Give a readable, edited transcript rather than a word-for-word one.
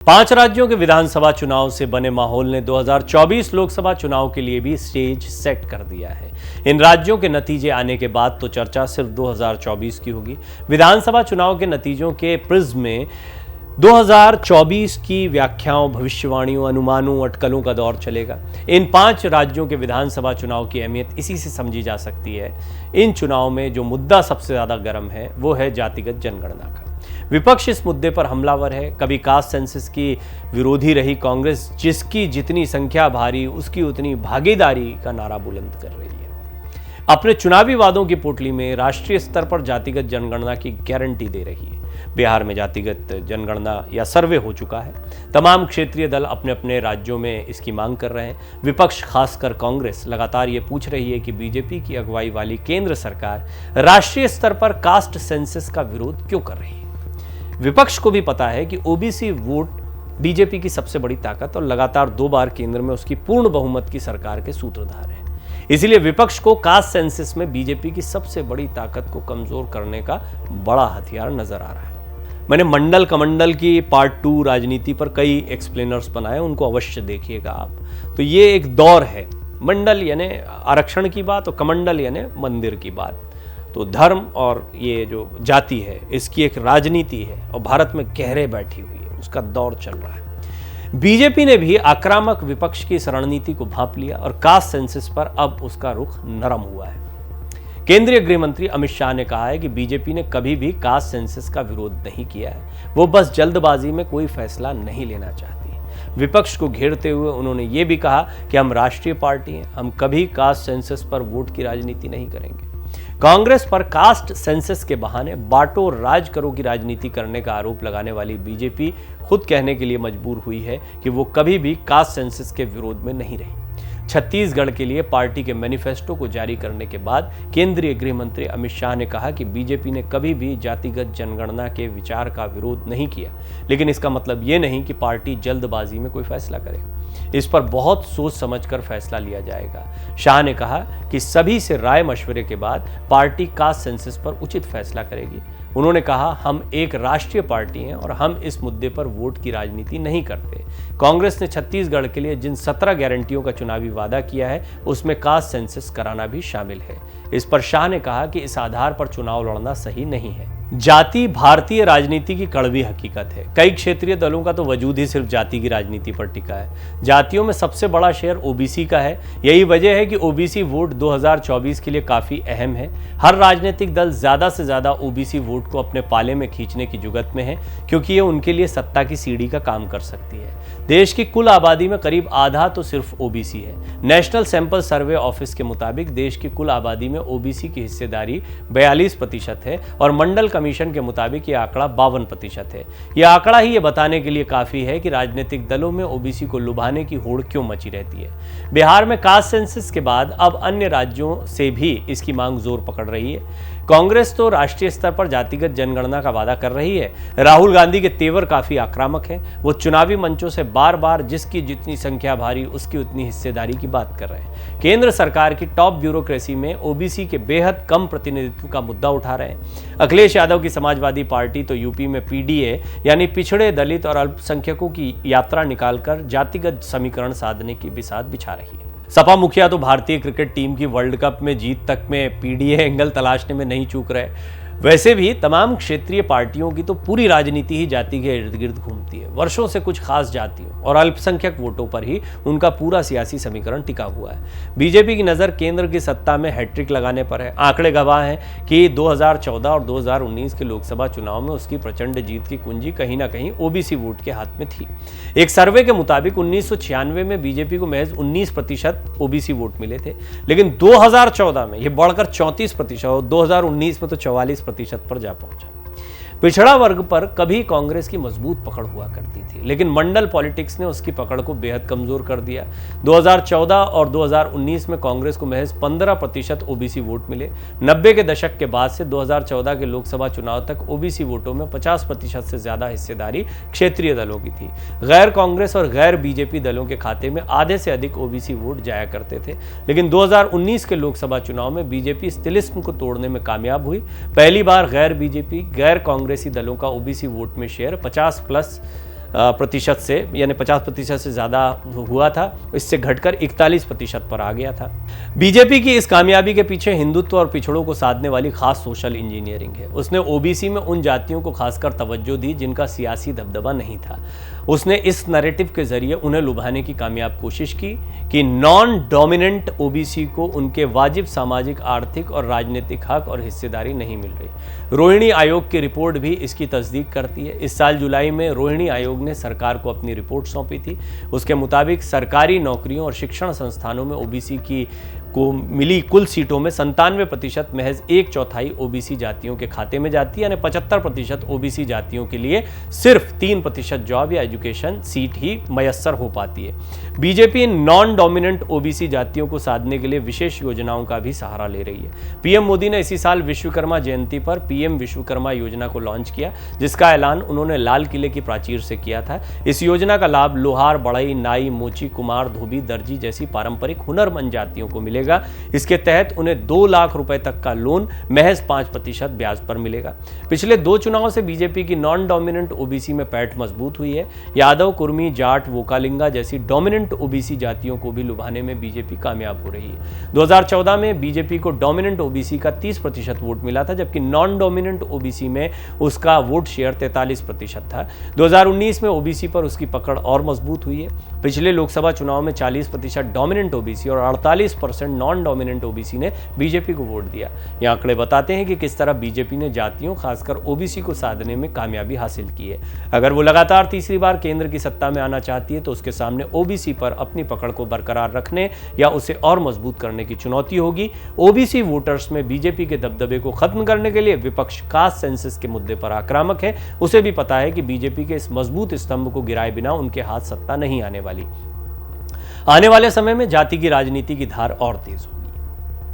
5 राज्यों के विधानसभा चुनाव से बने माहौल ने 2024 लोकसभा चुनाव के लिए भी स्टेज सेट कर दिया है। इन राज्यों के नतीजे आने के बाद तो चर्चा सिर्फ 2024 की होगी। विधानसभा चुनाव के नतीजों के प्रिज्म में 2024 की व्याख्याओं, भविष्यवाणियों, अनुमानों, अटकलों का दौर चलेगा। इन 5 राज्यों के विधानसभा चुनाव की अहमियत इसी से समझी जा सकती है। इन चुनाव में जो मुद्दा सबसे ज्यादा गर्म है वो है जातिगत जनगणना का। विपक्ष इस मुद्दे पर हमलावर है। कभी कास्ट सेंसस की विरोधी रही कांग्रेस, जिसकी जितनी संख्या भारी उसकी उतनी भागीदारी का नारा बुलंद कर रही है। अपने चुनावी वादों की पोटली में राष्ट्रीय स्तर पर जातिगत जनगणना की गारंटी दे रही है। बिहार में जातिगत जनगणना या सर्वे हो चुका है। तमाम क्षेत्रीय दल अपने अपने राज्यों में इसकी मांग कर रहे हैं। विपक्ष, खासकर कांग्रेस, लगातार ये पूछ रही है कि बीजेपी की अगुवाई वाली केंद्र सरकार राष्ट्रीय स्तर पर कास्ट सेंसस का विरोध क्यों कर रही है। विपक्ष को भी पता है कि ओबीसी वोट बीजेपी की सबसे बड़ी ताकत और लगातार 2 बार केंद्र में उसकी पूर्ण बहुमत की सरकार के सूत्रधार है। इसीलिए विपक्ष को कास्ट सेंसस में बीजेपी की सबसे बड़ी ताकत को कमजोर करने का बड़ा हथियार नजर आ रहा है। मैंने मंडल कमंडल की पार्ट 2 राजनीति पर कई एक्सप्लेनर्स बनाए, उनको अवश्य देखिएगा आप। तो ये एक दौर है। मंडल यानी आरक्षण की बात और कमंडल यानी मंदिर की बात। तो धर्म और ये जो जाति है इसकी एक राजनीति है और भारत में गहरे बैठी हुई है, उसका दौर चल रहा है। बीजेपी ने भी आक्रामक विपक्ष की इस रणनीति को भांप लिया और कास्ट सेंसस पर अब उसका रुख नरम हुआ है। केंद्रीय गृह मंत्री अमित शाह ने कहा है कि बीजेपी ने कभी भी कास्ट सेंसस का विरोध नहीं किया है। वो बस जल्दबाजी में कोई फैसला नहीं लेना चाहती। विपक्ष को घेरते हुए उन्होंने ये भी कहा कि हम राष्ट्रीय पार्टी हैं, हम कभी कास्ट सेंसस पर वोट की राजनीति नहीं करेंगे। कांग्रेस पर कास्ट सेंसस के बहाने बांटो राज करो की राजनीति करने का आरोप लगाने वाली बीजेपी खुद कहने के लिए मजबूर हुई है कि वो कभी भी कास्ट सेंसस के विरोध में नहीं रही। छत्तीसगढ़ के लिए पार्टी के मैनिफेस्टो को जारी करने के बाद केंद्रीय गृह मंत्री अमित शाह ने कहा कि बीजेपी ने कभी भी जातिगत जनगणना के विचार का विरोध नहीं किया, लेकिन इसका मतलब ये नहीं कि पार्टी जल्दबाजी में कोई फैसला करे। इस पर बहुत सोच समझकर फैसला लिया जाएगा। शाह ने कहा कि सभी से राय मशवरे के बाद पार्टी कास्ट सेंसस पर उचित फैसला करेगी। उन्होंने कहा, हम एक राष्ट्रीय पार्टी हैं और हम इस मुद्दे पर वोट की राजनीति नहीं करते। कांग्रेस ने छत्तीसगढ़ के लिए जिन 17 गारंटियों का चुनावी वादा किया है उसमें कास्ट सेंसस कराना भी शामिल है। इस पर शाह ने कहा कि इस आधार पर चुनाव लड़ना सही नहीं है। जाति भारतीय राजनीति की कड़वी हकीकत है। कई क्षेत्रीय दलों का तो वजूद ही सिर्फ जाति की राजनीति पर टिका है। जातियों में सबसे बड़ा शेयर ओबीसी का है। यही वजह है कि ओबीसी वोट 2024 के लिए काफी अहम है। हर राजनीतिक दल ज्यादा से ज्यादा ओबीसी वोट को अपने पाले में खींचने की जुगत में है, क्योंकि ये उनके लिए सत्ता की सीढ़ी का काम कर सकती है। देश की कुल आबादी में करीब आधा तो सिर्फ ओबीसी है। नेशनल सैंपल सर्वे ऑफिस के मुताबिक देश की कुल आबादी में ओबीसी की हिस्सेदारी 42% है और मंडल कमीशन के मुताबिक यह आंकड़ा 52% है। यह आंकड़ा ही ये बताने के लिए काफी है कि राजनीतिक दलों में ओबीसी को लुभाने की होड़ क्यों मची रहती है। बिहार में कास्ट सेंसस के बाद अब अन्य राज्यों से भी इसकी मांग जोर पकड़ रही है। कांग्रेस तो राष्ट्रीय स्तर पर जातिगत जनगणना का वादा कर रही है। राहुल गांधी के तेवर काफी आक्रामक हैं। वो चुनावी मंचों से बार बार जिसकी जितनी संख्या भारी उसकी उतनी हिस्सेदारी की बात कर रहे हैं। केंद्र सरकार की टॉप ब्यूरोक्रेसी में ओबीसी के बेहद कम प्रतिनिधित्व का मुद्दा उठा रहे हैं। अखिलेश यादव की समाजवादी पार्टी तो यूपी में पीडीए यानी पिछड़े, दलित और अल्पसंख्यकों की यात्रा निकालकर जातिगत समीकरण साधने की बिसात बिछा रही है। सपा मुखिया तो भारतीय क्रिकेट टीम की वर्ल्ड कप में जीत तक में पीडीए एंगल तलाशने में नहीं चूक रहे। वैसे भी तमाम क्षेत्रीय पार्टियों की तो पूरी राजनीति ही जाति के इर्द गिर्द घूमती है। वर्षों से कुछ खास जातियों और अल्पसंख्यक वोटों पर ही उनका पूरा सियासी समीकरण टिका हुआ है। बीजेपी की नजर केंद्र की सत्ता में हैट्रिक लगाने पर है। आंकड़े गवाह हैं कि 2014 और 2019 के लोकसभा चुनाव में उसकी प्रचंड जीत की कुंजी कहीं ना कहीं ओबीसी वोट के हाथ में थी। एक सर्वे के मुताबिक 1996 में बीजेपी को महज 19% ओबीसी वोट मिले थे, लेकिन 2014 में यह बढ़कर 34% और 2019 में तो 44% पर जा पहुंचा। पिछड़ा वर्ग पर कभी कांग्रेस की मजबूत पकड़ हुआ करती थी, लेकिन मंडल पॉलिटिक्स ने उसकी पकड़ को बेहद कमजोर कर दिया। 2014 और 2019 में कांग्रेस को महज 15% ओबीसी वोट मिले। 90 के दशक के बाद से 2014 के लोकसभा चुनाव तक ओबीसी वोटों में 50% से ज्यादा हिस्सेदारी क्षेत्रीय दलों की थी। गैर कांग्रेस और गैर बीजेपी दलों के खाते में आधे से अधिक ओबीसी वोट जाया करते थे, लेकिन 2019 के लोकसभा चुनाव में बीजेपी इस तिलिस्म को तोड़ने में कामयाब हुई। पहली बार गैर बीजेपी, गैर कांग्रेसी दलों का ओबीसी वोट में शेयर 50+ प्रतिशत से, यानी 50% से ज़्यादा हुआ था, इससे घटकर 41% पर आ गया था। बीजेपी की इस कामयाबी के पीछे हिंदुत्व और पिछड़ों को साधने वाली खास सोशल इंजीनियरिंग है। उसने ओबीसी में उन जातियों को खासकर तवज्जो दी जिनका सियासी दबदबा नहीं था। उसने इस नैरेटिव के जरिए उन्हें लुभाने की कामयाब कोशिश की कि नॉन डोमिनेंट ओबीसी को उनके वाजिब सामाजिक, आर्थिक और राजनीतिक हक और हिस्सेदारी नहीं मिल रही। रोहिणी आयोग की रिपोर्ट भी इसकी तस्दीक करती है। इस साल जुलाई में रोहिणी आयोग ने सरकार को अपनी रिपोर्ट सौंपी थी। उसके मुताबिक सरकारी नौकरियों और शिक्षण संस्थानों में ओबीसी को मिली कुल सीटों में 97% महज 1/4 ओबीसी जातियों के खाते में जाती है, यानी 75% ओबीसी जातियों के लिए सिर्फ 3% जॉब या एजुकेशन सीट ही मयस्सर हो पाती है। बीजेपी नॉन डोमिनेंट ओबीसी जातियों को साधने के लिए विशेष योजनाओं का भी सहारा ले रही है। पीएम मोदी ने इसी साल विश्वकर्मा जयंती पर पीएम विश्वकर्मा योजना को लॉन्च किया, जिसका ऐलान उन्होंने लाल किले की प्राचीर से किया था। इस योजना का लाभ लोहार, बढ़ई, नाई, मोची, कुम्हार, धोबी, दर्जी जैसी पारंपरिक हुनरमंद जातियों को मिलेगा। इसके तहत उन्हें 2 लाख रुपए तक का लोन महज 5% ब्याज पर मिलेगा। पिछले 2 चुनावों से बीजेपी की नॉन डोमिनेंट ओबीसी में पैठ मजबूत हुई है। यादव, कुर्मी, जाट, वोकालिंगा जैसी डोमिनेंट ओबीसी जातियों को भी लुभाने में बीजेपी कामयाब हो रही है। 2014 में बीजेपी को डोमिनेंट ओबीसी का 30% वोट मिला था, जबकि नॉन डोमिनेंट ओबीसी में उसका वोट शेयर 43% था। 2019 में ओबीसी पर उसकी पकड़ और मजबूत हुई है। पिछले लोकसभा चुनाव में 40% डोमिनेंट ओबीसी और 48% नॉन डोमिनेंट ओबीसी ने बीजेपी को वोट दिया। ये आंकड़े बताते हैं कि किस तरह बीजेपी ने जातियों, खासकर ओबीसी को साधने में कामयाबी हासिल की है। अगर वो लगातार तीसरी बार केंद्र की सत्ता में आना चाहती है तो उसके सामने ओबीसी पर अपनी पकड़ को बरकरार रखने या उसे और मजबूत करने की चुनौती होगी। ओबीसी वोटर्स में बीजेपी के दबदबे को खत्म करने के लिए विपक्ष कास्ट सेंसस के मुद्दे पर आक्रामक है। उसे भी पता है कि बीजेपी के इस मजबूत स्तंभ को गिराए बिना उनके हाथ सत्ता नहीं आने वाली। आने वाले समय में जाति की राजनीति की धार और तेज होगी।